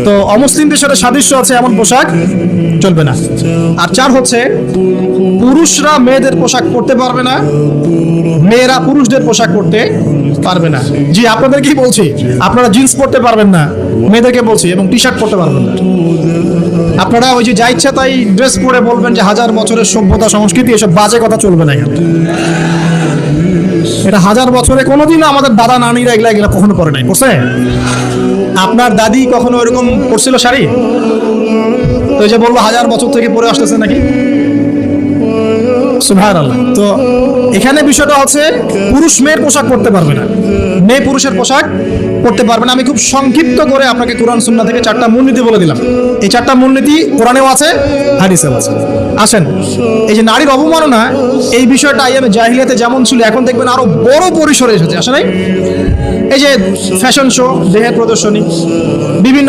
তো অমুসলিমদের সাথে সাদৃশ্য আছে এমন পোশাক চলবে না। আর 4 হচ্ছে পুরুষরা মেয়েদের পোশাক পরতে পারবে না, মেয়েরা পুরুষদের পোশাক পরতে পারবে না। জি, আপনাদের কি বলছি, আপনারা জিন্স পরতে পারবেন না, মেয়েদেরকে বলছি, এবং টি শার্ট পরতে পারবেন না। আপনারা ওই যে যা ইচ্ছা তাই ড্রেস পরে বলবেন যে 1000 বছরের সভ্যতা সংস্কৃতি, এসব বাজে কথা চলবে না এখানে। এটা 1000 বছরে কোনোদিনও আমাদের দাদা নানিরা এগুলা কখনো পরে নাই, পড়ছে? আপনার দাদি কখনো এরকম পরছিল শাড়ি? তো এই যে বলবো 1000 বছর থেকে পরে আসতেছে নাকি? সুবহানাল্লাহ। তো এখানে বিষয়টা হচ্ছে পুরুষ মেয়ের পোশাক পরতে পারবে না, মেয়ে পুরুষের পোশাক পরতে পারবে না। আমি খুব সংক্ষিপ্ত করে আপনাকে কোরআন সুন্নাহ থেকে 4টা মূলনীতি বলে দিলাম। এই 4টা মূলনীতি কোরআনেও আছে, হাদিসেও আছে। আসেন, এই যে নারীর অবমাননা, এই বিষয়টা আইয়ামে জাহিলিয়াতে যেমন ছিল, এখন দেখবেন আরো বড় পরিসরে এসেছে। আসে নাই? এই যে ফ্যাশন শো, দেহের প্রদর্শনী, বিভিন্ন